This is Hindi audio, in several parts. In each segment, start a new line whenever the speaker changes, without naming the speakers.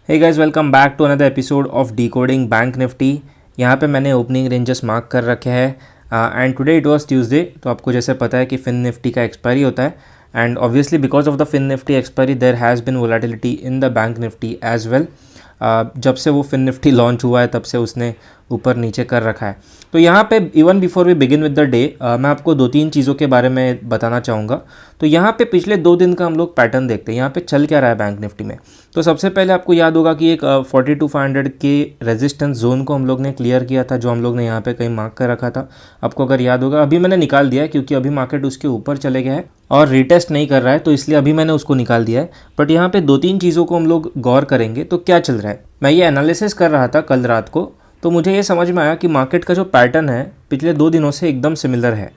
Hey guys, welcome back to another episode of decoding bank Nifty. यहाँ पे मैंने ओपनिंग रेंजेस मार्क कर रखे हैं and today it was Tuesday. तो आपको जैसे पता है कि फिन निफ्टी का एक्सपायरी होता है and obviously because of the Fin Nifty expiry there has been volatility in the bank Nifty as well. जब से वो फिन निफ्टी लॉन्च हुआ है तब से उसने ऊपर नीचे कर रखा है। तो यहाँ पे even before we begin with the day मैं आपको दो तीन चीज़ों के बारे में बताना चाहूँगा। तो यहाँ पे पिछले 2 दिन का हम लोग पैटर्न देखते हैं, यहाँ पे चल क्या रहा है बैंक निफ्टी में। तो सबसे पहले आपको याद होगा कि एक 42,500 के रेजिस्टेंस जोन को हम लोग ने क्लियर किया था, जो हम लोग ने यहाँ पे कहीं मार्क कर रखा था। आपको अगर याद होगा, अभी मैंने निकाल दिया है क्योंकि अभी मार्केट उसके ऊपर चले गया है और रिटेस्ट नहीं कर रहा है, तो इसलिए अभी मैंने उसको निकाल दिया है। बट यहाँ पे दो तीन चीज़ों को हम लोग गौर करेंगे। तो क्या चल रहा है, मैं ये एनालिसिस कर रहा था कल रात को, तो मुझे ये समझ में आया कि मार्केट का जो पैटर्न है पिछले 2 दिनों से एकदम सिमिलर है।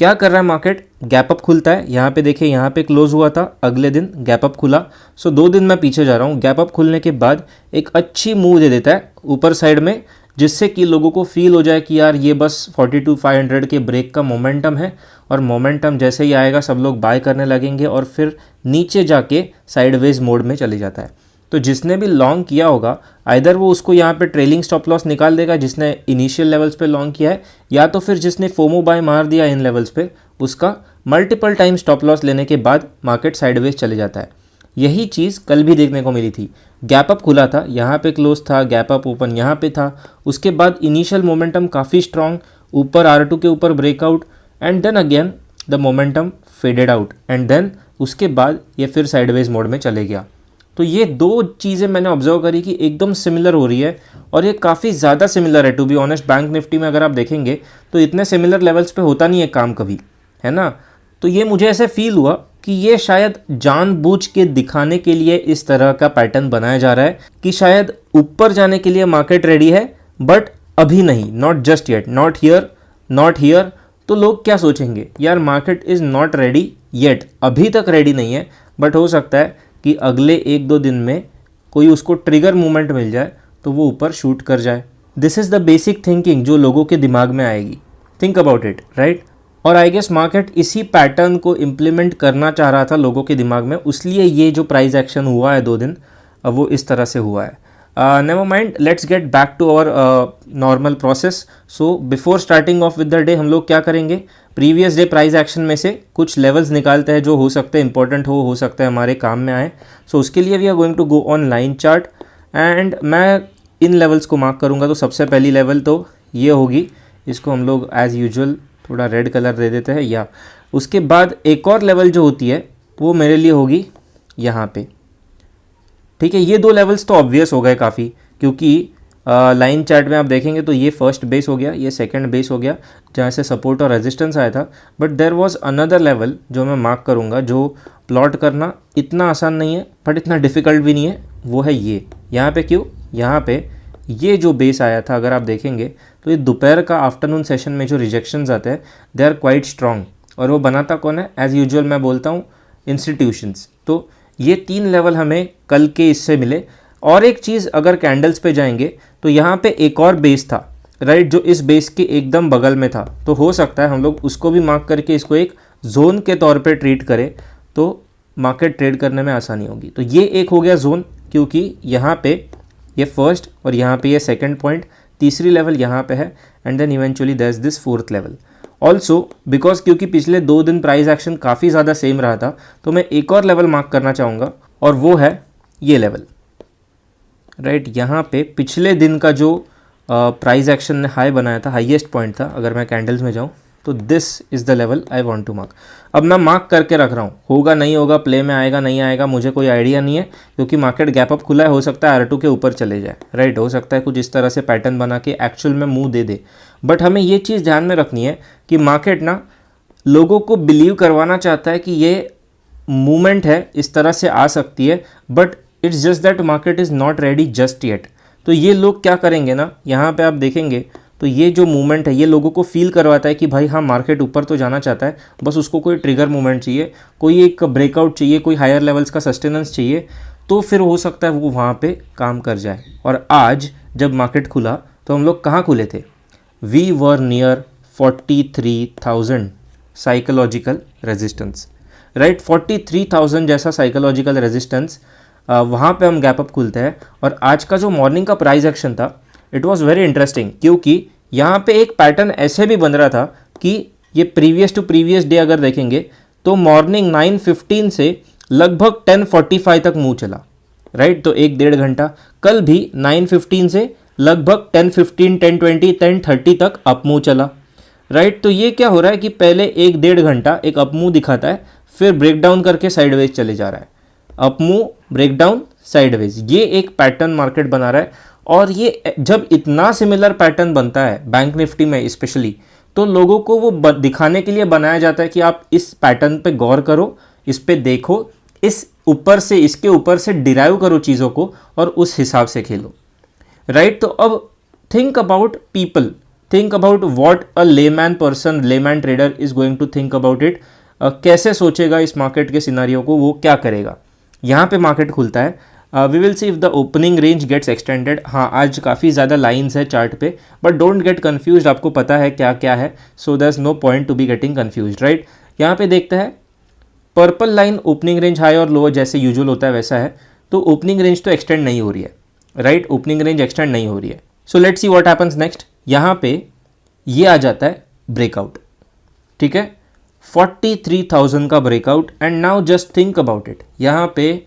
क्या कर रहा है मार्केट, गैप अप खुलता है। यहाँ पे देखिए, यहाँ पे क्लोज हुआ था, अगले दिन गैप अप खुला। सो 2 दिन मैं पीछे जा रहा हूँ। गैप अप खुलने के बाद एक अच्छी मूव दे देता है ऊपर साइड में, जिससे कि लोगों को फील हो जाए कि यार ये बस 42,500 के ब्रेक का मोमेंटम है और मोमेंटम जैसे ही आएगा सब लोग बाय करने लगेंगे और फिर नीचे जाके साइडवेज मोड में चले जाता है। तो जिसने भी लॉन्ग किया होगा, आइदर वो उसको यहाँ पे ट्रेलिंग स्टॉप लॉस निकाल देगा जिसने इनिशियल लेवल्स पे लॉन्ग किया है, या तो फिर जिसने फोमो बाय मार दिया इन लेवल्स पे, उसका मल्टीपल टाइम स्टॉप लॉस लेने के बाद मार्केट साइडवेज चले जाता है। यही चीज़ कल भी देखने को मिली थी। गैप अप खुला था, यहाँ पे क्लोज था, गैप अप ओपन यहाँ पे था, उसके बाद इनिशियल मोमेंटम काफ़ी स्ट्रॉन्ग, ऊपर R2 के ऊपर breakout and then again the momentum faded out and then उसके बाद ये फिर साइडवेज मोड में चले गया। तो ये दो चीज़ें मैंने ऑब्जर्व करी कि एकदम सिमिलर हो रही है और ये काफ़ी ज़्यादा सिमिलर है। To be honest, bank Nifty में अगर आप देखेंगे तो इतने सिमिलर लेवल्स पे होता नहीं है काम कभी, है ना। तो ये मुझे ऐसे फील हुआ कि ये शायद जानबूझ के दिखाने के लिए इस तरह का पैटर्न बनाया जा रहा है कि शायद ऊपर जाने के लिए मार्केट रेडी है, बट अभी नहीं, not just yet, not here, not here. तो लोग क्या सोचेंगे, यार market is not ready yet, अभी तक रेडी नहीं है, बट हो सकता है कि अगले 1-2 दिन में कोई उसको ट्रिगर मूवमेंट मिल जाए तो वो ऊपर शूट कर जाए। This is the basic thinking जो लोगों के दिमाग में आएगी। Think about it, right. और आई गेस मार्केट इसी पैटर्न को इम्प्लीमेंट करना चाह रहा था लोगों के दिमाग में, उसलिए ये जो प्राइस एक्शन हुआ है 2 दिन, अब वो इस तरह से हुआ है। Never mind, let's get back to our normal process. So before starting off with the day हम लोग क्या करेंगे, प्रीवियस डे प्राइस एक्शन में से कुछ लेवल्स निकालते हैं जो हो सकते हैं इंपॉर्टेंट हो सकता है हमारे काम में आए। सो उसके लिए we are going to go on line chart and मैं इन लेवल्स को मार्क करूँगा। तो सबसे पहली लेवल तो ये होगी, इसको हम लोग एज़ यूजुअल थोड़ा रेड कलर दे देते हैं। या उसके बाद एक और लेवल जो होती है वो मेरे लिए होगी यहाँ पे, ठीक है। ये दो लेवल्स तो ऑब्वियस हो गए काफ़ी, क्योंकि लाइन चार्ट में आप देखेंगे तो ये फर्स्ट बेस हो गया, ये सेकंड बेस हो गया जहाँ से सपोर्ट और रेजिस्टेंस आया था। But there was another level जो मैं मार्क करूँगा, जो प्लॉट करना इतना आसान नहीं है बट इतना डिफ़िकल्ट भी नहीं है, वो है ये। यहाँ पे क्यों, यहाँ पे ये जो बेस आया था अगर आप देखेंगे तो ये दोपहर का आफ्टरनून सेशन में जो रिजेक्शंस आते हैं दे आर क्वाइट स्ट्रॉन्ग, और वो बनाता कौन है, एज़ यूजुअल मैं बोलता हूँ इंस्टीट्यूशंस। तो ये 3 लेवल हमें कल के इससे मिले। और एक चीज़, अगर कैंडल्स पे जाएंगे तो यहाँ पे एक और बेस था, राइट, जो इस बेस के एकदम बगल में था। तो हो सकता है हम लोग उसको भी मार्क करके इसको एक जोन के तौर पे ट्रीट करें तो मार्केट ट्रेड करने में आसानी होगी। तो ये एक हो गया जोन, क्योंकि यहाँ पे ये फर्स्ट और यहाँ पे ये सेकंड पॉइंट, तीसरी लेवल यहाँ पे है and then eventually there is this fourth level also. Because क्योंकि पिछले 2 दिन प्राइस एक्शन काफ़ी ज़्यादा सेम रहा था, तो मैं एक और लेवल मार्क करना चाहूँगा और वो है ये लेवल, राइट। यहाँ पे पिछले दिन का जो प्राइस एक्शन ने हाई बनाया था, हाईएस्ट पॉइंट था, अगर मैं कैंडल्स में जाऊँ तो this is the level I want to mark. अब मैं मार्क करके रख रहा हूँ, होगा नहीं होगा, प्ले में आएगा नहीं आएगा, मुझे कोई आइडिया नहीं है, क्योंकि मार्केट गैप अप खुला है, हो सकता है R2 के ऊपर चले जाए, राइट। हो सकता है कुछ इस तरह से पैटर्न बना के एक्चुअल में मुंह दे दे। बट हमें ये चीज़ ध्यान में रखनी है कि मार्केट ना लोगों को बिलीव करवाना चाहता है कि ये मूवमेंट है, इस तरह से आ सकती है, but it's just that market is not ready just yet. तो ये लोग क्या करेंगे ना, यहाँ पे आप देखेंगे तो ये जो मूवमेंट है ये लोगों को फील करवाता है कि भाई हाँ, मार्केट ऊपर तो जाना चाहता है, बस उसको कोई ट्रिगर मूवमेंट चाहिए, कोई एक ब्रेकआउट चाहिए, कोई हायर लेवल्स का सस्टेनेंस चाहिए, तो फिर हो सकता है वो वहाँ पे काम कर जाए। और आज जब मार्केट खुला तो हम लोग कहाँ खुले थे, we were near 43,000 psychological resistance, right. 43,000 जैसा साइकोलॉजिकल रेजिस्टेंस वहाँ पे हम गैप अप खुलते हैं। और आज का जो मॉर्निंग का प्राइस एक्शन था इट वाज वेरी इंटरेस्टिंग, क्योंकि यहाँ पे एक पैटर्न ऐसे भी बन रहा था कि ये प्रीवियस टू प्रीवियस डे अगर देखेंगे तो मॉर्निंग 9:15 से लगभग 10:45 तक मूव चला, राइट। तो एक डेढ़ घंटा। कल भी 9:15 से लगभग 10:15, 10:20, 10:30 तक अप मूव चला, राइट। तो ये क्या हो रहा है कि पहले एक डेढ़ घंटा एक अप मूव दिखाता है, फिर ब्रेक डाउन करके साइडवेज चले जा रहा है, up move break down sideways, ये एक पैटर्न मार्केट बना रहा है। और ये जब इतना सिमिलर पैटर्न बनता है बैंक निफ्टी में स्पेशली, तो लोगों को वो दिखाने के लिए बनाया जाता है कि आप इस पैटर्न पे गौर करो, इस पे देखो, इस ऊपर से इसके ऊपर से डिराइव करो चीज़ों को और उस हिसाब से खेलो, राइट। तो अब think about people, think about what a layman person, layman trader is going to think about it. कैसे सोचेगा इस मार्केट के सिनारियो को, वो क्या करेगा। यहाँ पे मार्केट खुलता है, we will see if the opening range gets extended. हाँ, आज काफ़ी ज़्यादा लाइन्स है चार्ट पे, बट डोंट गेट कन्फ्यूज, आपको पता है क्या क्या है, so there is no point to be getting confuse, right. यहाँ पे देखते हैं purple line opening range high और लोअर जैसे यूजुअल होता है वैसा है, तो ओपनिंग रेंज तो एक्सटेंड नहीं हो रही है, राइट। ओपनिंग रेंज एक्सटेंड नहीं हो रही है। सो let's see what happens next. यहाँ पे ये आ जाता है ब्रेकआउट, ठीक है, 43,000 का breakout. And now just think about it, यहाँ पे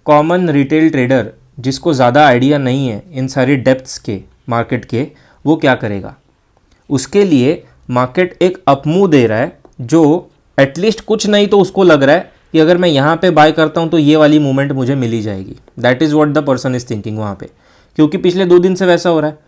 कॉमन रिटेल ट्रेडर जिसको ज़्यादा आइडिया नहीं है इन सारी डेप्थ्स के मार्केट के, वो क्या करेगा। उसके लिए मार्केट एक अपमूव दे रहा है जो एटलीस्ट कुछ नहीं तो उसको लग रहा है कि अगर मैं यहाँ पे बाय करता हूँ तो ये वाली मूवमेंट मुझे मिली जाएगी। That is what the person is thinking वहाँ पे, क्योंकि पिछले 2 दिन से वैसा हो रहा है,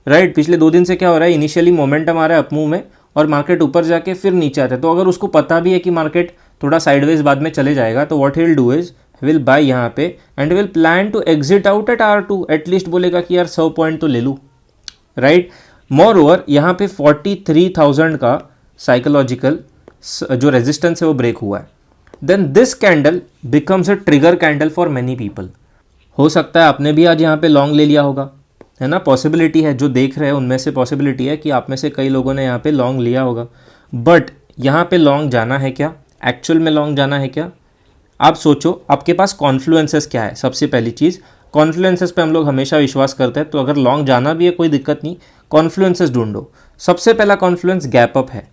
राइट। पिछले 2 दिन से क्या हो रहा है, इनिशियली मोमेंटम आ रहा है अपमूव में और मार्केट ऊपर जाके फिर नीचे आता है। तो अगर उसको पता भी है कि मार्केट थोड़ा साइडवेज बाद में चले जाएगा, तो what he will do is will buy यहाँ पे and will plan to exit out at R2। At least बोलेगा कि यार 100 पॉइंट तो ले लूँ, राइट। मोर ओवर यहाँ पे 43,000 का साइकोलॉजिकल जो रेजिस्टेंस है वो ब्रेक हुआ है। Then this candle becomes a trigger candle for many people. हो सकता है आपने भी आज यहाँ पे लॉन्ग ले लिया होगा, है ना, पॉसिबिलिटी है। जो देख रहे हैं उनमें से पॉसिबिलिटी है कि आप में से कई लोगों ने यहाँ पे लॉन्ग लिया होगा। बट यहाँ पे लॉन्ग जाना है क्या, एक्चुअल में लॉन्ग जाना है क्या। आप सोचो आपके पास कॉन्फ्लुएंसेस क्या है। सबसे पहली चीज़, कॉन्फ्लुएंसेस पे हम लोग हमेशा विश्वास करते हैं, तो अगर लॉन्ग जाना भी है कोई दिक्कत नहीं, कॉन्फ्लुएंसेस ढूंढो। सबसे पहला कॉन्फ्लुएंस गैप अप है,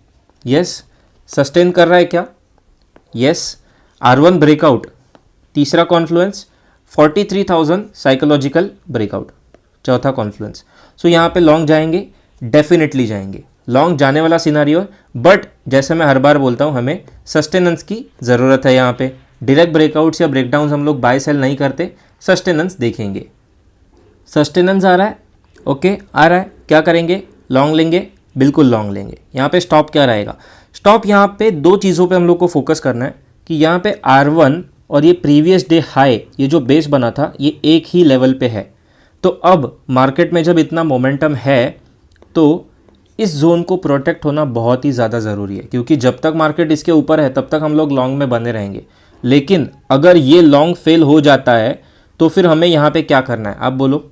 यस। सस्टेन कर रहा है क्या, यस। R1 breakout. तीसरा कॉन्फ्लुएंस 43,000 साइकोलॉजिकल ब्रेकआउट, चौथा कॉन्फ्लुएंस। सो यहाँ पे लॉन्ग जाएंगे, डेफिनेटली जाएंगे, लॉन्ग जाने वाला सिनारियो है। बट जैसे मैं हर बार बोलता हूँ, हमें सस्टेनेंस की ज़रूरत है। यहाँ पे डायरेक्ट ब्रेकआउट्स या ब्रेकडाउन्स हम लोग बाय सेल नहीं करते, सस्टेनेंस देखेंगे। सस्टेनेंस आ रहा है, ओके, आ रहा है, क्या करेंगे, लॉन्ग लेंगे, बिल्कुल लॉन्ग लेंगे। यहाँ पे स्टॉप क्या रहेगा, स्टॉप यहाँ पे 2 चीज़ों पे हम लोग को फोकस करना है कि यहाँ पे R1 और ये प्रीवियस डे हाई, ये जो बेस बना था, ये एक ही लेवल पे है। तो अब मार्केट में जब इतना मोमेंटम है तो इस जोन को प्रोटेक्ट होना बहुत ही ज़्यादा ज़रूरी है, क्योंकि जब तक मार्केट इसके ऊपर है तब तक हम लोग लॉन्ग में बने रहेंगे। लेकिन अगर ये लॉन्ग फेल हो जाता है तो फिर हमें यहाँ पे क्या करना है, आप बोलो।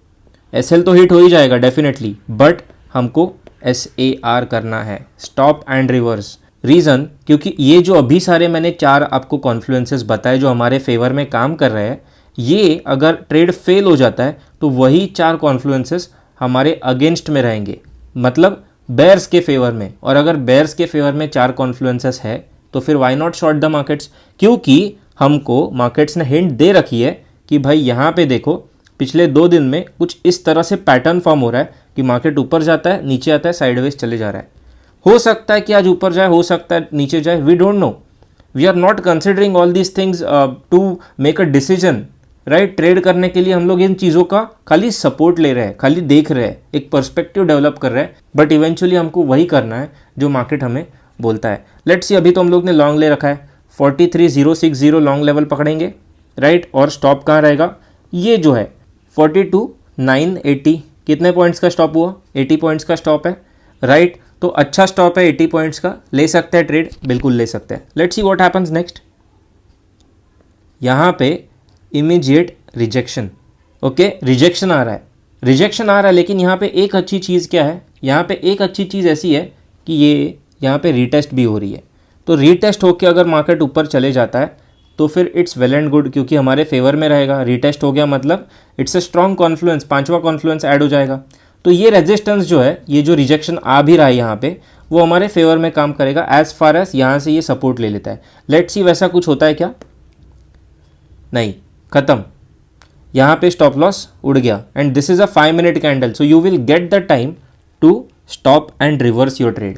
SL तो हिट हो ही जाएगा डेफिनेटली, बट हमको SAR करना है, स्टॉप एंड रिवर्स। रीज़न, क्योंकि ये जो अभी सारे मैंने 4 आपको कॉन्फ्लुएंसेस बताए जो हमारे फेवर में काम कर रहे हैं, ये अगर ट्रेड फेल हो जाता है तो वही 4 कॉन्फ्लुएंसेस हमारे अगेंस्ट में रहेंगे, मतलब बेयर्स के फेवर में। और अगर बेयर्स के फेवर में 4 कॉन्फ्लुएंसेस है तो फिर why not short the markets, क्योंकि हमको मार्केट्स ने हिंट दे रखी है कि भाई यहाँ पे देखो पिछले 2 दिन में कुछ इस तरह से पैटर्न फॉर्म हो रहा है कि मार्केट ऊपर जाता है, नीचे आता है, साइडवेज चले जा रहा है। हो सकता है कि आज ऊपर जाए, हो सकता है नीचे जाए, we don't know. We are not considering all these things to make a decision, right. Trade करने के लिए हम लोग इन चीज़ों का खाली सपोर्ट ले रहे हैं, खाली देख रहे हैं, एक पर्सपेक्टिव डेवलप कर रहे हैं, बट इवेंचुअली हमको वही करना है जो मार्केट हमें बोलता है। लेट्स सी, अभी तो हम लोग ने लॉन्ग ले रखा है, 43,060 लॉन्ग लेवल पकड़ेंगे, राइट। और स्टॉप कहाँ रहेगा, ये जो है 42,980, कितने पॉइंट्स का स्टॉप हुआ, 80 पॉइंट्स का स्टॉप है, राइट। तो अच्छा स्टॉप है 80 पॉइंट्स का, ले सकते हैं ट्रेड, बिल्कुल ले सकते हैं। Let's see what happens next. यहाँ पे इमीडिएट रिजेक्शन, ओके, रिजेक्शन आ रहा है, रिजेक्शन आ रहा है। लेकिन यहाँ पे एक अच्छी चीज़ क्या है, यहाँ पे एक अच्छी चीज़ ऐसी है कि ये यहाँ पे रीटेस्ट भी हो रही है। तो रीटेस्ट होकर अगर मार्केट ऊपर चले जाता है तो फिर इट्स वेल एंड गुड, क्योंकि हमारे फेवर में रहेगा। रीटेस्ट हो गया मतलब इट्स अ स्ट्रॉन्ग कॉन्फ्लुएंस, पांचवा कॉन्फ्लुएंस ऐड हो जाएगा। तो ये रेजिस्टेंस जो है, ये जो रिजेक्शन आ भी रहा है यहाँ पे, वो हमारे फेवर में काम करेगा एज फार एज यहाँ से ये सपोर्ट ले लेता है। लेट्स सी वैसा कुछ होता है क्या? नहीं, खत्म। यहाँ पे स्टॉप लॉस उड़ गया and this is a 5 minute candle, so you will get the time to stop and reverse your trade,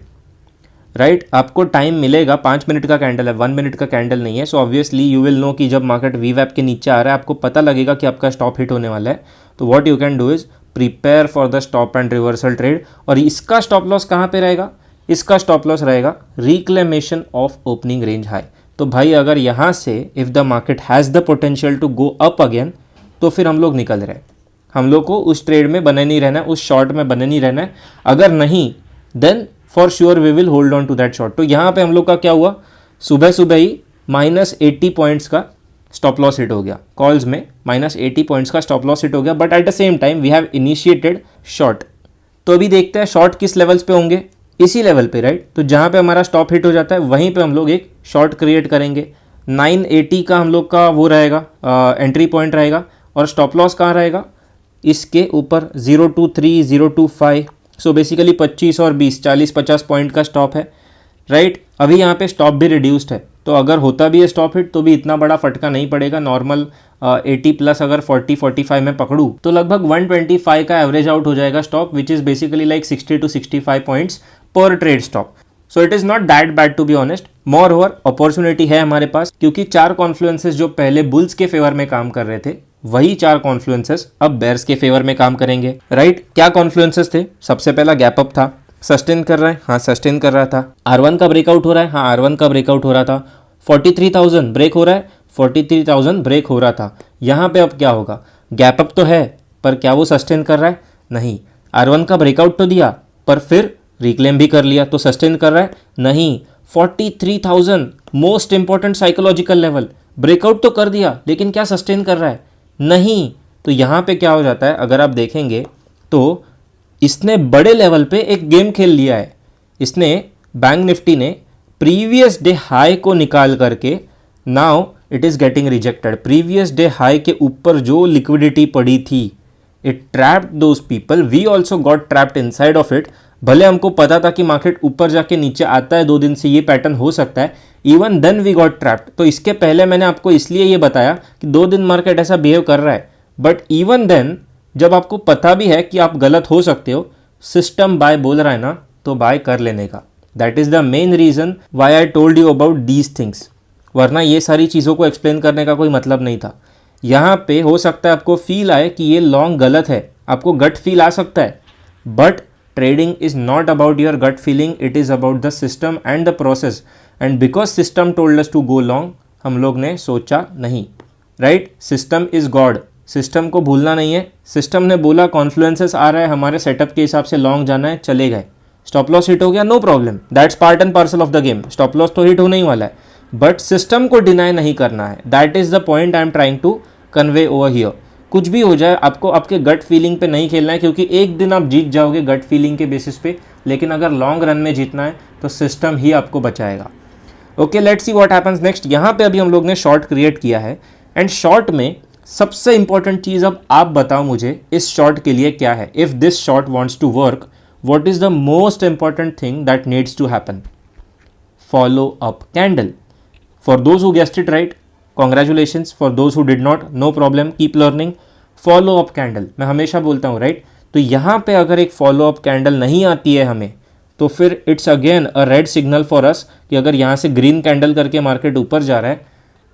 right. आपको टाइम मिलेगा, 5 मिनट का कैंडल है, 1 मिनट का कैंडल नहीं है। So obviously you will know कि जब मार्केट वीवैप के नीचे आ रहा है, आपको पता लगेगा कि आपका स्टॉप हिट होने वाला है। तो what you can do is prepare for the stop and reversal trade. और इसका स्टॉप लॉस कहाँ पे रहेगा? इसका स्टॉप लॉस रहेगा reclamation of opening range high. तो भाई अगर यहाँ से if the market has the potential to go up again, तो फिर हम लोग निकल रहे हैं। हम लोग को उस ट्रेड में बने नहीं रहना है, उस शॉर्ट में बने नहीं रहना है। अगर नहीं, then for sure we will hold on to that short. तो यहाँ पे हम लोग का क्या हुआ? सुबह सुबह ही -80 पॉइंट्स का स्टॉप लॉस हिट हो गया। कॉल्स में -80 पॉइंट्स का स्टॉप लॉस हिट हो गया, but at the same time we have initiated short. तो अभी देखते हैं शॉर्ट किस लेवल्स पे होंगे, इसी लेवल पे, राइट। तो जहाँ पे हमारा स्टॉप हिट हो जाता है वहीं पे हम लोग एक शॉर्ट क्रिएट करेंगे। 980 का हम लोग का वो रहेगा, एंट्री पॉइंट रहेगा। और स्टॉप लॉस कहाँ रहेगा? इसके ऊपर 023, 025। सो बेसिकली 25 और 20, 40-50 पॉइंट का स्टॉप है, राइट। अभी यहाँ पे स्टॉप भी रिड्यूस्ड है, तो अगर होता भी है स्टॉप हिट तो भी इतना बड़ा फटका नहीं पड़ेगा। नॉर्मल 80 प्लस अगर 40-45 में पकड़ूँ तो लगभग 125 का एवरेज आउट हो जाएगा stop, which is basically like 60 to 65 points पर trade stop. So it is not that bad to be honest. Moreover opportunity है हमारे पास, क्योंकि 4 कॉन्फ्लुएंसेस जो पहले बुल्स के फेवर में काम कर रहे थे, वही 4 कॉन्फ्लुएंसेस अब बेयर्स के फेवर में काम करेंगे, राइट। क्या कॉन्फ्लुएंसेस थे? सबसे पहला गैप अप था, सस्टेन कर रहा है, हाँ सस्टेन कर रहा था। R1 का ब्रेकआउट हो रहा है, हाँ R1 का ब्रेकआउट हो रहा था। 43,000 ब्रेक हो रहा है, 43,000 ब्रेक हो रहा था। यहाँ पे अब क्या होगा? गैप अप तो है, पर क्या वो सस्टेन कर रहा है? नहीं। R1 का ब्रेकआउट तो दिया, पर फिर रिक्लेम भी कर लिया, तो सस्टेन कर रहा है? नहीं। 43,000 most important psychological level, breakout तो कर दिया, लेकिन क्या सस्टेन कर रहा है? नहीं। तो यहाँ पे क्या हो जाता है, अगर आप देखेंगे तो इसने बड़े लेवल पे एक गेम खेल लिया है। इसने, बैंक निफ्टी ने प्रीवियस डे हाई को निकाल करके now it is getting rejected. Previous day high के ऊपर जो लिक्विडिटी पड़ी थी, it trapped those people, we also got trapped inside of it. भले हमको पता था कि मार्केट ऊपर जाके नीचे आता है, 2 दिन से ये पैटर्न हो सकता है, even then we got trapped. तो इसके पहले मैंने आपको इसलिए ये बताया कि 2 दिन मार्केट ऐसा बिहेव कर रहा है, बट इवन देन जब आपको पता भी है कि आप गलत हो सकते हो, सिस्टम बाय बोल रहा है ना, तो बाय कर लेने का। That is the main reason why I told you about these things, वरना ये सारी चीज़ों को एक्सप्लेन करने का कोई मतलब नहीं था। यहाँ पे हो सकता है आपको फील आए कि ये लॉन्ग गलत है, आपको गट फील आ सकता है, but trading is not about your gut feeling, it is about the system and the process. And because system told us to go long, हम लोग ने सोचा नहीं, right. System is God, system को भूलना नहीं है। सिस्टम ने बोला कॉन्फ्लुएंसेस आ रहा है, हमारे सेटअप के हिसाब से लॉन्ग जाना है, चले गए। स्टॉप लॉस हिट हो गया, no problem, that's part and parcel of the game. Stop loss तो हिट होने ही वाला है, बट सिस्टम को डिनाई नहीं करना है। That is the point I am trying to convey over here. कुछ भी हो जाए, आपको आपके गट फीलिंग पे नहीं खेलना है, क्योंकि एक दिन आप जीत जाओगे गट फीलिंग के बेसिस पे, लेकिन अगर लॉन्ग रन में जीतना है तो सिस्टम ही आपको बचाएगा। Okay, let's see what happens next. यहाँ पे अभी हम लोग ने शॉर्ट क्रिएट किया है, एंड शॉर्ट में सबसे इंपॉर्टेंट चीज़ अब आप बताओ मुझे, इस शॉर्ट के लिए क्या है। If this short wants to work, what is the most important thing that needs to happen? Follow up candle. For those who guessed it right, congratulations. For those who did not, no problem, keep learning. Follow up candle मैं हमेशा बोलता हूँ, राइट। तो यहाँ पे अगर एक फॉलो अप कैंडल नहीं आती है हमें, तो फिर it's again a red signal for us कि अगर यहाँ से ग्रीन कैंडल करके मार्केट ऊपर जा रहा है,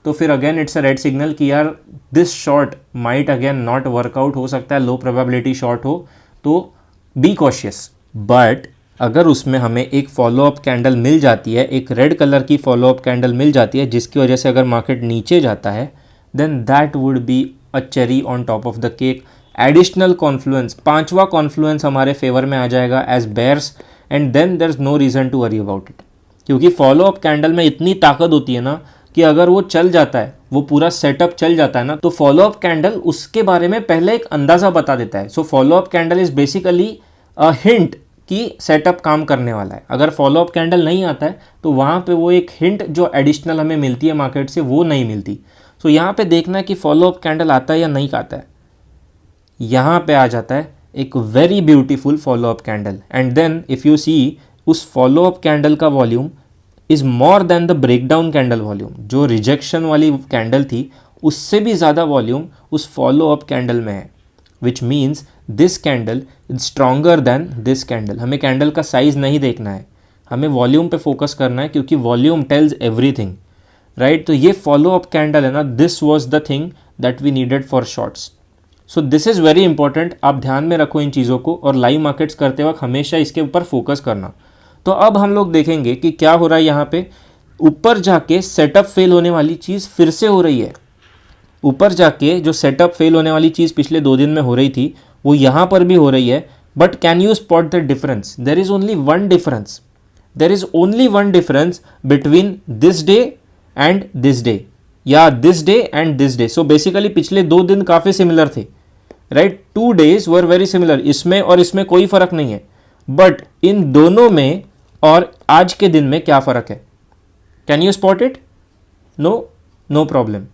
तो फिर again it's a red signal कि यार this short might again not workout, हो सकता है लो प्रोबेबिलिटी शॉर्ट हो, तो बी कॉशियस। बट अगर उसमें हमें एक फॉलोअप कैंडल मिल जाती है, एक रेड कलर की फॉलोअप कैंडल मिल जाती है, जिसकी वजह से अगर मार्केट नीचे जाता है, then that would be a cherry on top of the cake. Additional confluence, 5वां कॉन्फ्लुएंस हमारे फेवर में आ जाएगा as bears, and then there is no reason to worry about it. क्योंकि फॉलोअप कैंडल में इतनी ताकत होती है ना कि अगर वो चल जाता है, वो पूरा सेटअप चल जाता है ना, तो फॉलोअप कैंडल उसके बारे में पहले एक अंदाज़ा बता देता है। So follow up candle is basically a hint कि सेटअप काम करने वाला है। अगर फॉलोअप कैंडल नहीं आता है तो वहाँ पे वो एक हिंट जो एडिशनल हमें मिलती है मार्केट से वो नहीं मिलती। सो यहाँ पे देखना है कि फॉलोअप कैंडल आता है या नहीं आता है। यहाँ पे आ जाता है एक very beautiful follow up candle, and then if you see उस फॉलोअप कैंडल का volume is more than the breakdown candle volume. जो रिजेक्शन वाली कैंडल थी उससे भी ज़्यादा वॉल्यूम उस फॉलोअप कैंडल में है, which means this candle is stronger than this candle. हमें कैंडल का साइज़ नहीं देखना है, हमें वॉल्यूम पे फोकस करना है, क्योंकि वॉल्यूम टेल्स एवरीथिंग, राइट। तो ये फॉलोअप कैंडल है ना, this was the thing that we needed for shorts. So this is very important, आप ध्यान में रखो इन चीज़ों को, और लाइव मार्केट्स करते वक्त हमेशा इसके ऊपर फोकस करना। तो अब हम लोग देखेंगे कि क्या हो रहा है यहाँ पे। ऊपर जाके सेटअप फेल होने वाली चीज़ फिर से हो रही है। ऊपर जाके जो सेटअप फेल होने वाली चीज़ पिछले 2 दिन में हो रही थी वो यहाँ पर भी हो रही है। But can you spot the difference? There is only one difference, there is only one difference between this day and this day, या this day and this day. So basically पिछले 2 दिन काफ़ी सिमिलर थे, right. 2 days were very similar, इसमें और इसमें कोई फ़र्क नहीं है। बट इन दोनों में और आज के दिन में क्या फ़र्क है? Can you spot it? No, no problem.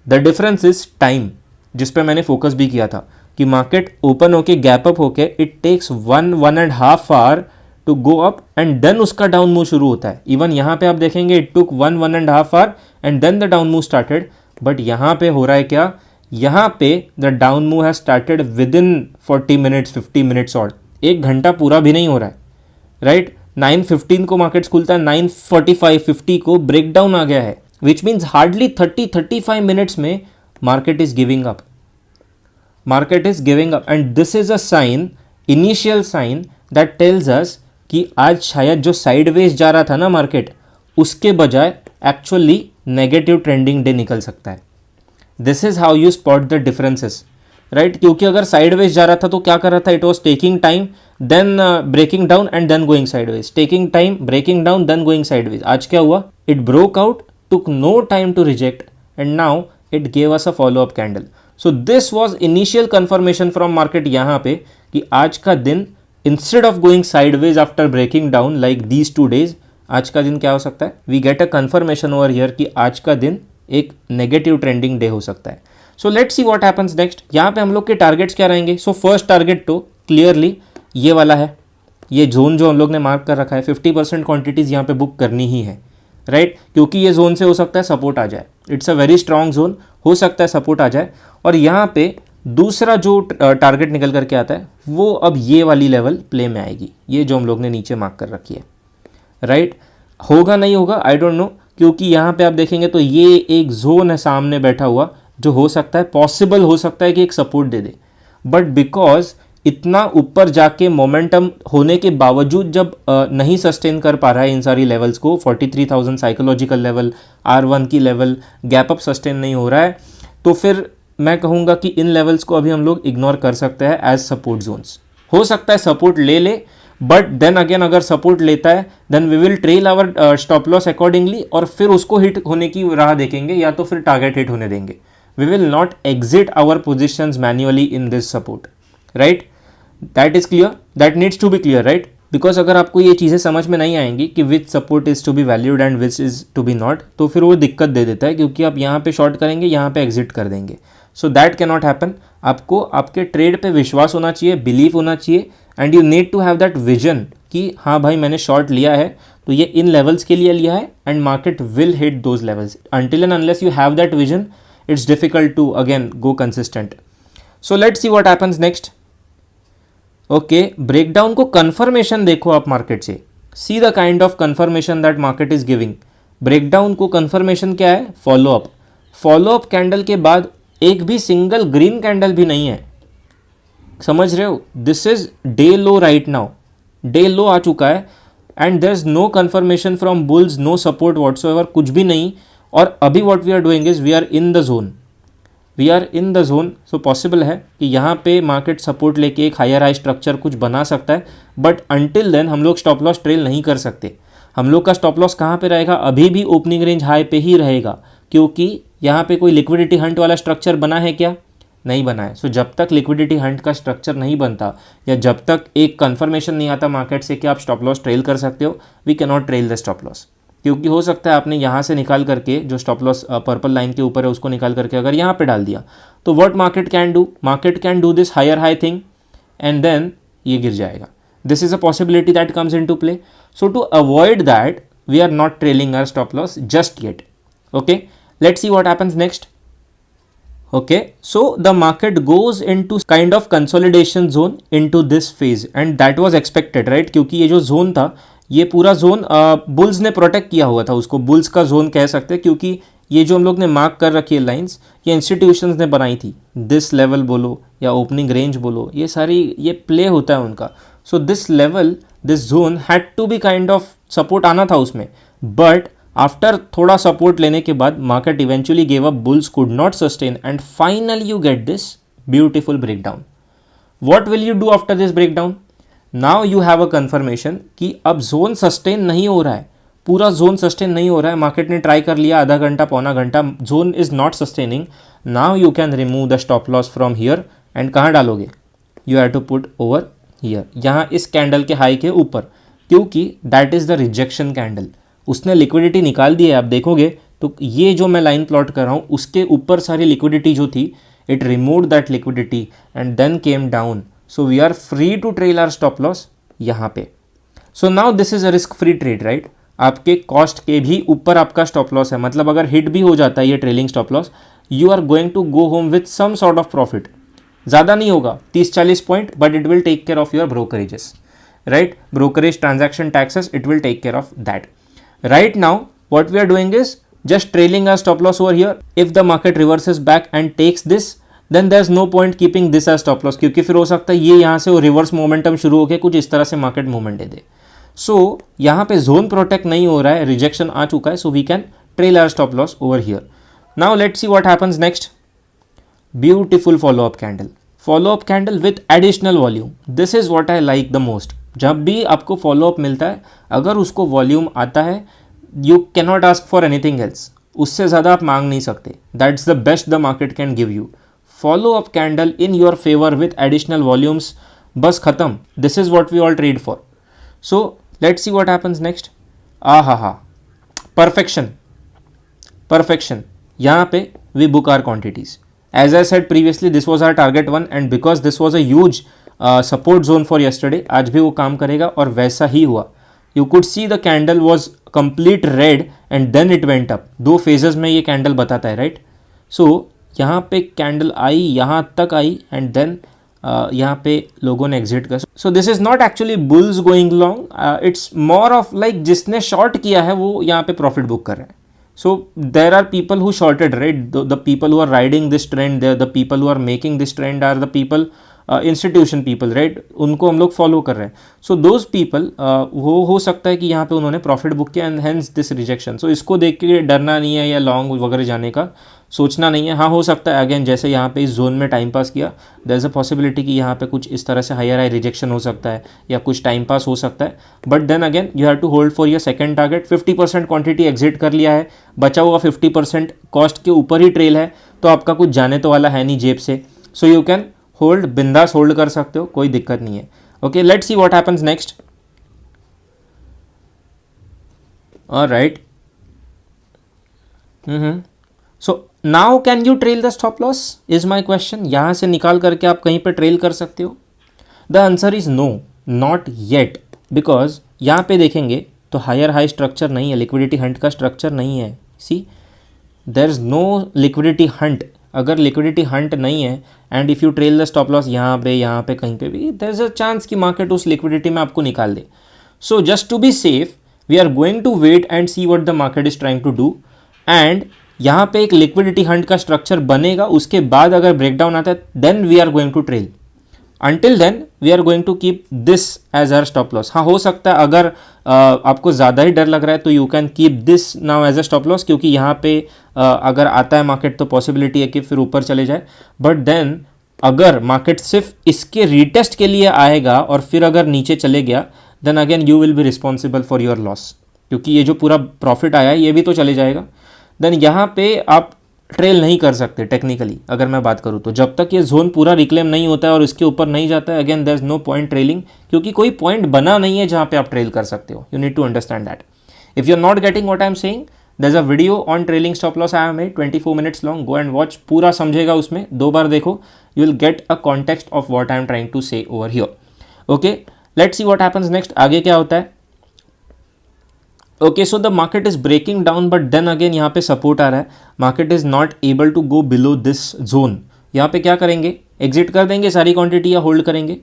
The difference is time, जिस पे मैंने फोकस भी किया था कि मार्केट ओपन होके गैप अप होके it takes 1.5 hour to go up and then उसका डाउन मूव शुरू होता है। इवन यहाँ पे आप देखेंगे it took 1.5 hour and then the down move started. But यहाँ पे हो रहा है क्या? यहाँ पे the down move has started with in 40 minutes 50 minutes और 1 घंटा पूरा भी नहीं हो रहा है, राइट। 9:15 को मार्केट्स खुलता है, 9:45 50 को ब्रेक डाउन आ गया है, विच मीन्स हार्डली 30-35 मिनट्स में market is giving up, market is giving up. And this is a sign, initial sign that tells us कि आज शायद जो साइडवेज जा रहा था ना मार्केट, उसके बजाय एक्चुअली नेगेटिव ट्रेंडिंग डे निकल सकता है। This is how you spot the differences, right. क्योंकि अगर साइडवेज जा रहा था तो क्या कर रहा था? It was taking time, then breaking down and then going sideways, taking time, breaking down, then going sideways. आज क्या हुआ? It broke out, took no time to reject, and now it gave us a follow up candle. So this was initial confirmation from market यहाँ पे कि आज का दिन instead of going sideways after breaking down like these 2 days, आज का दिन क्या हो सकता है? We get a confirmation over here कि आज का दिन एक negative trending day हो सकता है। So let's see what happens next. यहाँ पे हम लोग के टारगेट्स क्या रहेंगे? So first target तो clearly ये वाला है, ये जोन जो हम लोग ने मार्क कर रखा है, 50% क्वांटिटीज़ यहाँ पे बुक करनी ही है, राइट। क्योंकि ये जोन से हो सकता है सपोर्ट आ जाए, it's a very strong zone, हो सकता है सपोर्ट आ जाए। और यहाँ पे दूसरा जो टारगेट निकल करके आता है वो अब ये वाली लेवल प्ले में आएगी, ये जो हम लोग ने नीचे मार्क कर रखी है, राइट। होगा नहीं होगा आई डोंट नो, क्योंकि यहाँ पे आप देखेंगे तो ये एक जोन है सामने बैठा हुआ जो हो सकता है, पॉसिबल हो सकता है कि एक support they they. But because इतना ऊपर जाके मोमेंटम होने के बावजूद जब नहीं सस्टेन कर पा रहा है इन सारी लेवल्स को, 43,000 साइकोलॉजिकल लेवल, R1 की लेवल, गैप अप सस्टेन नहीं हो रहा है, तो फिर मैं कहूँगा कि इन लेवल्स को अभी हम लोग इग्नोर कर सकते हैं एज सपोर्ट जोन्स। हो सकता है सपोर्ट ले ले, बट देन अगेन अगर सपोर्ट लेता है then we will trail our stop loss accordingly, और फिर उसको हिट होने की राह देखेंगे या तो फिर टारगेट हिट होने देंगे। We will not exit our positions manually in this support, right. That is clear, that needs to be clear, right. Because अगर आपको ये चीज़ें समझ में नहीं आएंगी कि which support is to be valued and which is to be not, तो फिर वो दिक्कत दे देता है, क्योंकि आप यहाँ पे शॉर्ट करेंगे, यहाँ पे एग्जिट कर देंगे। So that can not happen. आपको आपके ट्रेड पे विश्वास होना चाहिए, बिलीव होना चाहिए, and you need to have that vision कि हाँ भाई मैंने शॉर्ट लिया है तो ये इन लेवल्स के लिए लिया है and market will hit those levels. Until and unless you have that vision it's difficult to again go consistent. So let's see what happens next. Okay, breakdown को कंफर्मेशन देखो आप मार्केट से, see the kind of confirmation that market is giving. Breakdown को कंफर्मेशन क्या है? फॉलोअप। फॉलोअप कैंडल के बाद एक भी सिंगल ग्रीन कैंडल भी नहीं है, समझ रहे हो? This is day low right now, day low आ चुका है and there is no confirmation from bulls, no support whatsoever, कुछ भी नहीं। और अभी what we are doing is we are in the zone, we are in the zone. So possible है कि यहाँ पे मार्केट सपोर्ट लेके एक हायर हाई स्ट्रक्चर कुछ बना सकता है, बट अनटिल देन हम लोग स्टॉप लॉस ट्रेल नहीं कर सकते। हम लोग का स्टॉप लॉस कहाँ पे रहेगा? अभी भी ओपनिंग रेंज हाई पे ही रहेगा, क्योंकि यहाँ पे कोई लिक्विडिटी हंट वाला स्ट्रक्चर बना है क्या? नहीं बना है। सो जब तक लिक्विडिटी हंट का स्ट्रक्चर नहीं बनता या जब तक एक कंफर्मेशन नहीं आता मार्केट से कि आप स्टॉप लॉस ट्रेल कर सकते हो, we can not trail the stop loss. क्योंकि हो सकता है आपने यहाँ से निकाल करके जो स्टॉप लॉस पर्पल लाइन के ऊपर है उसको निकाल करके अगर यहाँ पे डाल दिया तो what market can do this higher high thing and then ये गिर जाएगा। This is a possibility that comes into play. So to avoid that we are not trailing our stop loss just yet. Okay, let's see what happens next. Okay, so the market goes into kind of consolidation zone into this phase and that was expected, right? क्योंकि ये जो जोन था, ये पूरा जोन बुल्स ने प्रोटेक्ट किया हुआ था, उसको बुल्स का जोन कह सकते हैं, क्योंकि ये जो हम लोग ने मार्क कर रखी है लाइंस, ये इंस्टीट्यूशंस ने बनाई थी। दिस लेवल बोलो या ओपनिंग रेंज बोलो, ये सारी ये प्ले होता है उनका। So this level, this zone had to be kind of support आना था उसमें, बट आफ्टर थोड़ा सपोर्ट लेने के बाद market eventually gave up, bulls could not sustain and finally you get this beautiful breakdown. What will you do after this breakdown? Now you have a confirmation कि अब जोन सस्टेन नहीं हो रहा है, पूरा जोन सस्टेन नहीं हो रहा है। मार्केट ने ट्राई कर लिया आधा घंटा पौना घंटा, zone is not sustaining. Now you can remove the stop loss from here and कहाँ डालोगे? You have to put over here, यहाँ इस कैंडल के हाई के ऊपर, क्योंकि that is the rejection candle. उसने लिक्विडिटी निकाल दी है। आप देखोगे तो ये जो मैं लाइन प्लॉट कर रहा हूँ उसके ऊपर सारी लिक्विडिटी जो थी, it removed that liquidity and then came down. So we are free to trail our stop loss यहाँ पे। So now this is a risk free trade, right? आपके कॉस्ट के भी ऊपर आपका स्टॉप लॉस है, मतलब अगर हिट भी हो जाता है ये trailing stop loss, you are going to go home with some sort of profit. ज़्यादा नहीं होगा 30-40 point, but it will take care of your brokerages, right? Brokerage transaction taxes, it will take care of that. Right now, what we are doing is just trailing our stop loss over here. If the market reverses back and takes this, then there's no point keeping this as stop loss, क्योंकि फिर हो सकता है ये यहाँ से रिवर्स मोमेंटम शुरू होकर कुछ इस तरह से मार्केट मूवमेंट दे दे। सो यहाँ पे जोन प्रोटेक्ट नहीं हो रहा है, रिजेक्शन आ चुका है, so we can trail our stop loss over here. Now let's see what happens next. Beautiful follow up candle, follow up candle with additional volume. This is what I like the most. जब भी आपको फॉलो अप मिलता है, अगर उसको वॉल्यूम आता है, you can not ask for anything else, उससे ज़्यादा आप मांग नहीं सकते। That's the best the market can give you. Follow up candle in your favour with additional volumes, बस खत्म। This is what we all trade for. So let's see what happens next. हा, परफेक्शन, परफेक्शन। यहाँ पे we book our quantities. As I said previously, this was our target 1 and because this was a huge support zone for yesterday, आज भी वो काम करेगा और वैसा ही हुआ। You could see the candle was complete red and then it went up. 2 phases में ये कैंडल बताता है, राइट? सो यहाँ पे कैंडल आई, यहाँ तक आई एंड देन यहाँ पे लोगों ने एग्जिट कर। So this is not actually bulls going long, it's more of like जिसने शॉर्ट किया है वो यहाँ पे प्रॉफिट बुक कर रहे हैं। So there are people who shorted, right? The people who are riding this trend, the people who are making this trend are the people, institution people, right? उनको हम लोग फॉलो कर रहे हैं। So those people, वो हो सकता है कि यहाँ पे उन्होंने प्रॉफिट बुक किया एंड हेंस दिस रिजेक्शन। सो इसको देख के डरना नहीं है या लॉन्ग वगैरह जाने का सोचना नहीं है। हाँ, हो सकता है अगेन जैसे यहाँ पे इस जोन में टाइम पास किया, देयर इज़ अ पॉसिबिलिटी कि यहाँ पे कुछ इस तरह से हायर हाई रिजेक्शन हो सकता है या कुछ टाइम पास हो सकता है, but then again you have to hold for your second target. 50% quantity exit कर लिया है, बचा हुआ 50% कॉस्ट के ऊपर ही ट्रेल है, तो आपका कुछ जाने तो वाला है नहीं जेब से। सो यू कैन होल्ड, बिंदास होल्ड कर सकते हो, कोई दिक्कत नहीं है। Okay, let's see what happens next. Alright, so now can you trail the stop loss is my question. यहाँ से निकाल करके आप कहीं पे ट्रेल कर सकते हो? The answer is no, not yet, because यहाँ पे देखेंगे तो हायर हाई स्ट्रक्चर नहीं है, लिक्विडिटी हंट का स्ट्रक्चर नहीं है। See, there is no liquidity hunt. अगर लिक्विडिटी हंट नहीं है and if you trail the stop loss यहाँ पे कहीं पे भी, देयर इज अ चांस कि मार्केट उस लिक्विडिटी में आपको निकाल दे। So just to be safe we are going to wait and see what the market is trying to do, and यहाँ पे एक लिक्विडिटी हंट का स्ट्रक्चर बनेगा, उसके बाद अगर ब्रेकडाउन आता है then we are going to trail. Until then we are going to keep this as our stop loss. हाँ, हो सकता है अगर आपको ज़्यादा ही डर लग रहा है तो you can keep this now as a stop loss, क्योंकि यहाँ पे अगर आता है मार्केट तो पॉसिबिलिटी है कि फिर ऊपर चले जाए। बट देन अगर मार्केट सिर्फ इसके रीटेस्ट के लिए आएगा और फिर अगर नीचे चले गया, then again you will be responsible for your loss, क्योंकि ये जो पूरा प्रॉफिट आया है ये भी तो चले जाएगा। देन यहाँ पे आप ट्रेल नहीं कर सकते टेक्निकली, अगर मैं बात करूँ तो। जब तक ये जोन पूरा रिक्लेम नहीं होता है और इसके ऊपर नहीं जाता है, again there is no point trailing, क्योंकि कोई पॉइंट बना नहीं है जहाँ पे आप ट्रेल कर सकते हो. You need to understand that. If you are not getting what I am saying, there's a video on trailing stop loss I have made 24 minutes long. Go and watch. पूरा समझेगा उसमें, 2 बार देखो. You will get a context of what I am trying to say over here. Okay, let's see what happens next. आगे क्या होता है. Okay, so the market is breaking down, but then again यहाँ पे support आ रहा है. Market is not able to go below this zone. यहाँ पे क्या करेंगे, एग्जिट कर देंगे सारी क्वांटिटी या होल्ड करेंगे.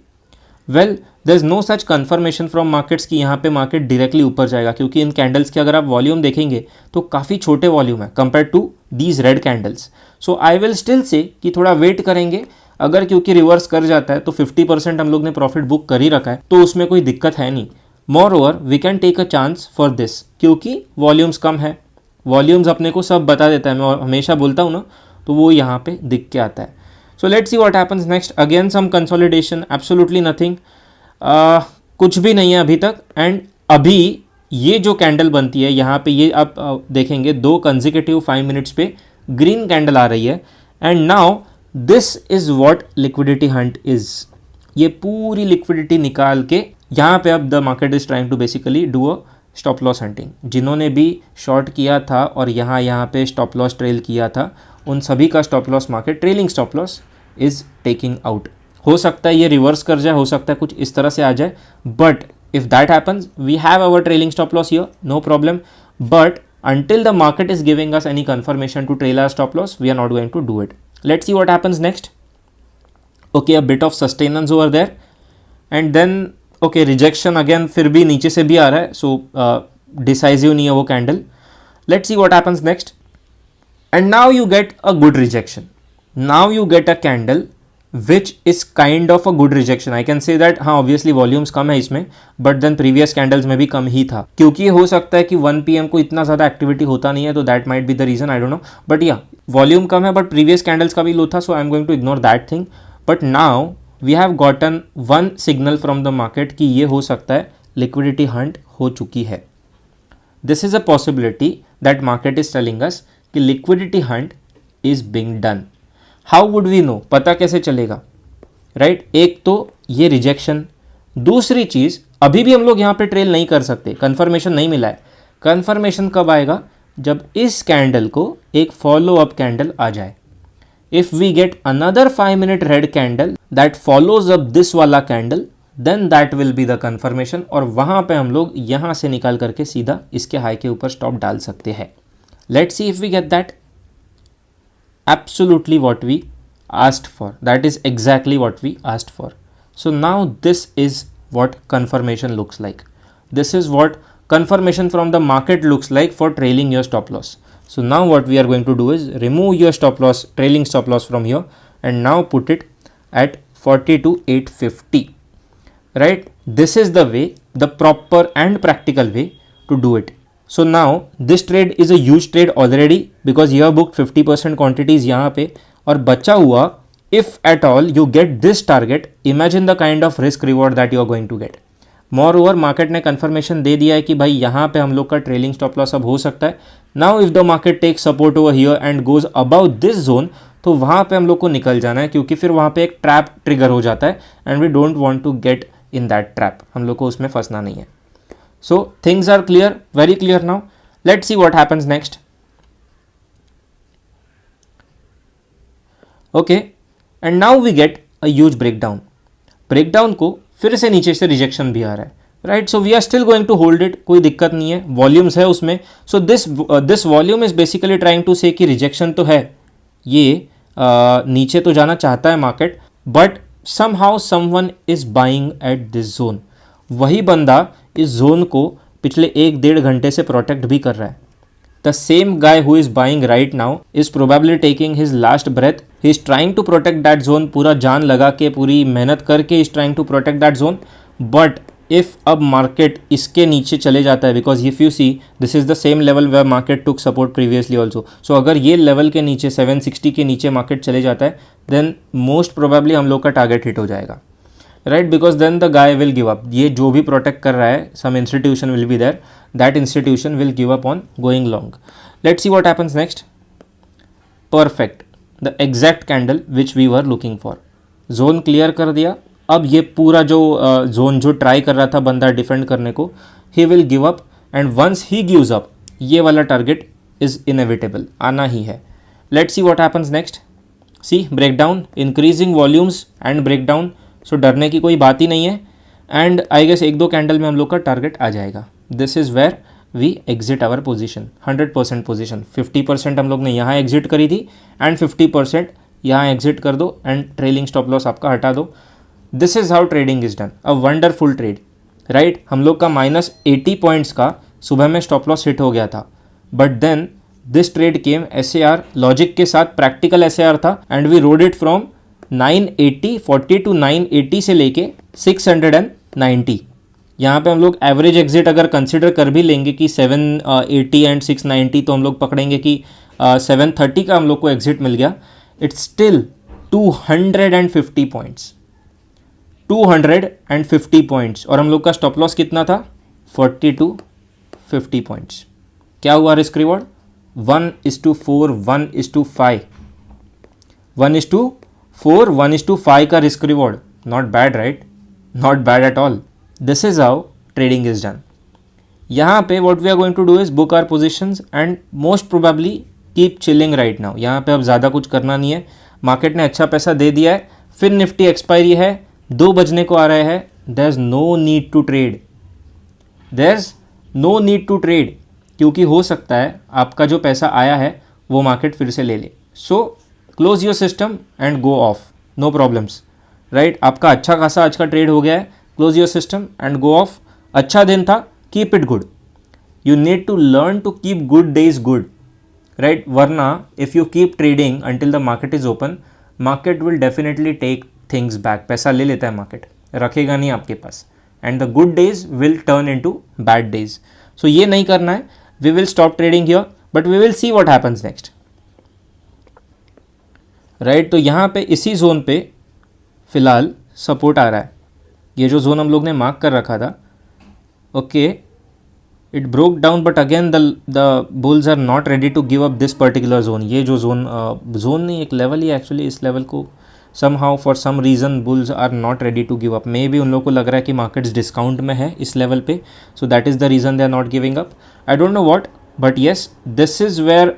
Well there is no such confirmation from markets कि यहाँ पे मार्केट डायरेक्टली ऊपर जाएगा, क्योंकि इन कैंडल्स के अगर आप वॉल्यूम देखेंगे तो काफ़ी छोटे वॉल्यूम है compare to these red candles. So I will still say कि थोड़ा वेट करेंगे. अगर क्योंकि रिवर्स कर जाता है तो 50% हम लोग ने प्रॉफिट बुक कर ही रखा है, तो उसमें कोई दिक्कत है नहीं. Moreover we can take a chance for this, क्योंकि वॉल्यूम्स कम है. वॉल्यूम्स अपने को सब बता देता है, मैं हमेशा बोलता हूँ ना, तो वो यहाँ पे दिख के आता है. So let's see what happens next. Again some consolidation, absolutely nothing. कुछ भी नहीं है अभी तक. एंड अभी ये जो कैंडल बनती है यहाँ पे, ये आप देखेंगे 2 कंजिक्यूटिव 5 मिनट्स पे ग्रीन कैंडल आ रही है. And now this is what liquidity hunt is. ये पूरी लिक्विडिटी निकाल के यहाँ पे अब the market is trying to basically do a stop loss hunting. जिन्होंने भी शॉर्ट किया था और यहाँ पे स्टॉप लॉस ट्रेल किया था, उन सभी का stop loss market trailing stop loss is taking out. हो सकता है ये रिवर्स कर जाए, हो सकता है कुछ इस तरह से आ जाए, but if that happens we have our trailing stop loss here, no problem. But until the market is giving us any confirmation to trail our stop loss, we are not going to do it. Let's see what happens next. Okay, a bit of sustenance over there, and then okay, rejection again. फिर भी नीचे से भी आ रहा है, so decisive नहीं है वो candle. Let's see what happens next. And now you get a good rejection. Now you get a candle which is kind of a good rejection. I can say that हाँ obviously volumes कम है इसमें, but then previous candles में भी कम ही था, क्योंकि हो सकता है कि 1 PM को इतना ज़्यादा एक्टिविटी होता नहीं है, तो that might be the reason, I don't know. But yeah, volume कम है, but previous candles का भी लो था, so I am going to ignore that thing. But now we have gotten one signal from the market कि ये हो सकता है liquidity hunt हो चुकी है. This is a possibility that market is telling us कि liquidity hunt is being done. How would we know, पता कैसे चलेगा, राइट? एक तो ये रिजेक्शन, दूसरी चीज़ अभी भी हम लोग यहाँ पे ट्रेल नहीं कर सकते, कन्फर्मेशन नहीं मिला है. कन्फर्मेशन कब आएगा? जब इस कैंडल को एक फॉलो अप कैंडल आ जाए. If we get another 5 minute red candle that follows up this वाला candle, then that will be the confirmation, और वहाँ पे हम लोग यहाँ से निकाल करके सीधा इसके हाई के ऊपर स्टॉप डाल सकते हैं. Let's see if we get that. Absolutely what we asked for. That is exactly what we asked for. So now this is what confirmation looks like. This is what confirmation from the market looks like for trailing your stop loss. So now what we are going to do is remove your stop loss, trailing stop loss from here, and now put it at 42,850. Right? This is the way, the proper and practical way to do it. So now this trade is a huge trade already because you have booked 50% quantities यहाँ पे, और बचा हुआ if at all you get this target, imagine the kind of risk reward that you are going to get. Moreover, market ने confirmation दे दिया है कि भाई यहाँ पे हम लोग का trailing stop loss अब हो सकता है. Now if the market takes support over here and goes above this zone, तो वहाँ पे हम लोग को निकल जाना है, क्योंकि फिर वहाँ पे एक ट्रैप ट्रिगर हो जाता है, and we don't want to get in that trap. हम लोग को उसमें फंसना नहीं है. So things are clear, very clear now. Let's see what happens next. Okay, and now we get a huge breakdown. Breakdown को फिर से नीचे से रिजेक्शन भी आ रहा है, right? So we are still going to hold it, कोई दिक्कत नहीं है, वॉल्यूम्स है उसमें. So this volume is basically trying to say कि रिजेक्शन तो है, ये नीचे तो जाना चाहता है market, but somehow someone is buying at this zone. वही बंदा इस जोन को पिछले 1-1.5 घंटे से प्रोटेक्ट भी कर रहा है. The same guy who is buying right now is probably taking his last breath. He is trying to protect that zone, पूरा जान लगा के, पूरी मेहनत करके is trying to protect that zone. But if अब मार्केट इसके नीचे चले जाता है, because if you see this is the same level where market took support previously also. So अगर ये लेवल के नीचे 760 के नीचे मार्केट चले जाता है, देन मोस्ट प्रोबेबली हम लोग का टारगेट हिट हो जाएगा, right? Because then the guy will give up. ये जो भी प्रोटेक्ट कर रहा है, some institution will be there, that institution will give up on going long. Let's see what happens next. Perfect, the exact candle which we were looking for. Zone clear कर दिया। अब ये पूरा जो जोन जो ट्राई कर रहा था बंदा डिफेंड करने को, he will give up, and once he gives up, ये वाला टारगेट इज इनएविटेबल, आना ही है। Let's see what happens next. See breakdown, increasing volumes and breakdown, so डरने की कोई बात ही नहीं है। एंड आई गेस एक दो कैंडल में हम लोग का टारगेट आ जाएगा। This is where we exit our position, 100% position. 50% हम लोग ने यहाँ एग्जिट करी थी एंड 50% यहाँ एग्जिट कर दो एंड ट्रेलिंग स्टॉप लॉस आपका हटा दो। This is how trading is done, a wonderful trade, right. हम लोग का -80 पॉइंट्स का सुबह में स्टॉप लॉस हिट हो गया था, but then this trade came SAR logic के साथ, प्रैक्टिकल SAR था, and we rode it from 940 to 980 से लेके 690। यहाँ पे हम लोग एवरेज एग्जिट अगर कंसिडर कर भी लेंगे कि 780 एंड 690, तो हम लोग पकड़ेंगे कि 730 का हम लोग को एग्जिट मिल गया। इट्स स्टिल 250 पॉइंट्स, 250 पॉइंट्स, और हम लोग का स्टॉप लॉस कितना था? 40 टू 50 पॉइंट्स। क्या हुआ रिस्क रिवॉर्ड? 1:4, 1:5, 1:4, 1:5 का risk reward. Not bad, right? Not bad at all. This is how trading is done. यहाँ पे what we are going to do is book our positions and most probably keep chilling right now. यहाँ पे अब ज़्यादा कुछ करना नहीं है, मार्केट ने अच्छा पैसा दे दिया है। फिर निफ्टी एक्सपायरी है, 2 बजने को आ रहे हैं। There is no need to trade, there is no need to trade, क्योंकि हो सकता है आपका जो पैसा आया है वो मार्केट फिर से ले ले। So close your system and go off, no problems, right. आपका अच्छा खासा आज का ट्रेड हो गया है, close your system and go off. अच्छा दिन था, keep it good. You need to learn to keep good days good, right. वरना if you keep trading until the market is open, market will definitely take things back. पैसा ले लेता है मार्केट, रखेगा नहीं आपके पास, and the good days will turn into bad days. So ये नहीं करना है। We will stop trading here, but we will see what happens next, right. तो यहाँ पे इसी जोन पे फिलहाल सपोर्ट आ रहा है। ये जो जोन हम लोग ने मार्क कर रखा था, okay, it broke down, but again the bulls are not ready to give up this particular zone. ये जो जोन नहीं, एक लेवल ही एक्चुअली, इस लेवल को somehow for some reason bulls are not ready to give up. May be उन लोगों को लग रहा है कि मार्केट्स डिस्काउंट में है इस लेवल पे, so that is the reason they are not giving up. I don't know what, but yes this is where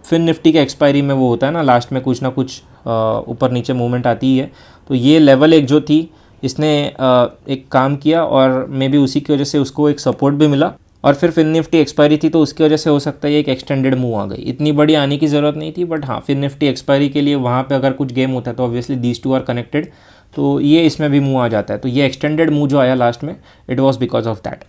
FinNifty के एक्सपायरी में वो होता है ना, लास्ट में कुछ ना कुछ ऊपर नीचे मूवमेंट आती ही है। तो ये लेवल एक जो थी, इसने एक काम किया और मे बी उसी की वजह से उसको एक सपोर्ट भी मिला, और फिर फिन निफ्टी एक्सपायरी थी तो उसकी वजह से हो सकता है एक एक्सटेंडेड मूव आ गई। इतनी बड़ी आने की ज़रूरत नहीं थी, बट हाँ, फिन निफ्टी एक्सपायरी के लिए वहाँ पे अगर कुछ गेम होता है तो obviously these two are connected, तो ये इसमें भी मूव आ जाता है। तो ये एक्सटेंडेड मूव जो आया लास्ट में, it was because of that.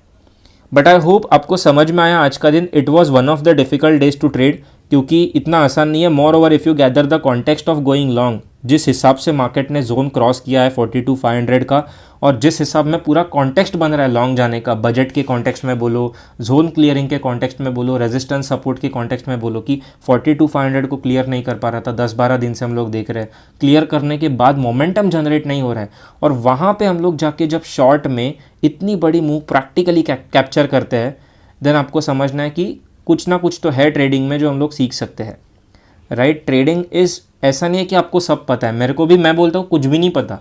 But I hope आपको समझ में आया आज का दिन। It was one of the difficult days to trade, क्योंकि इतना आसान नहीं है। Moreover if you gather the context of going long, जिस हिसाब से मार्केट ने जोन क्रॉस किया है 42,500 का, और जिस हिसाब में पूरा कॉन्टेक्स्ट बन रहा है लॉन्ग जाने का, बजट के कॉन्टेक्स्ट में बोलो, जोन क्लियरिंग के कॉन्टेक्स्ट में बोलो, रेजिस्टेंस सपोर्ट के कॉन्टेक्स्ट में बोलो, कि 42,500 को क्लियर नहीं कर पा रहा था, 10-12 दिन से हम लोग देख रहे हैं। क्लियर करने के बाद मोमेंटम जनरेट नहीं हो रहा है, और वहाँ पे हम लोग जाके जब शॉर्ट में इतनी बड़ी मूव प्रैक्टिकली कैप्चर करते हैं, देन आपको समझना है कि कुछ ना कुछ तो है ट्रेडिंग में जो हम लोग सीख सकते हैं, राइट। ट्रेडिंग इज़ ऐसा नहीं है कि आपको सब पता है। मेरे को भी, मैं बोलता हूँ कुछ भी नहीं पता,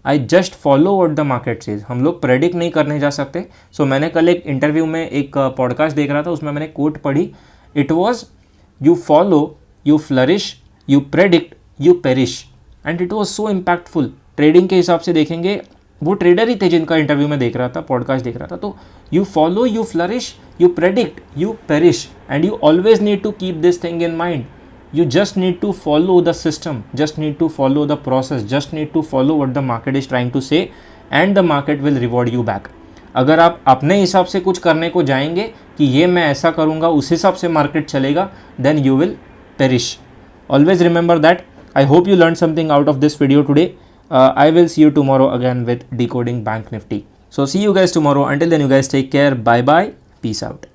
I just follow what the market says. हम लोग प्रेडिक्ट नहीं करने जा सकते। सो मैंने कल एक इंटरव्यू में एक पॉडकास्ट देख रहा था, उसमें मैंने कोट पढ़ी, it was you follow, you flourish, you predict, you perish, and it was so impactful. Trading के हिसाब से देखेंगे, वो ट्रेडर ही थे जिनका इंटरव्यू में देख रहा था, पॉडकास्ट देख रहा था। तो you follow, you flourish, you predict, you perish, and you always need to keep this thing in mind. You just need to follow the system, just need to follow the process, just need to follow what the market is trying to say, and the market will reward you back. अगर आप अपने हिसाब से कुछ करने को जाएंगे कि ये मैं ऐसा करूँगा, उस हिसाब से मार्केट चलेगा, then you will perish. Always remember that. I hope you learned something out of this video today. I will see you tomorrow again with Decoding Bank Nifty. So see you guys tomorrow. Until then, you guys take care. Bye bye. Peace out.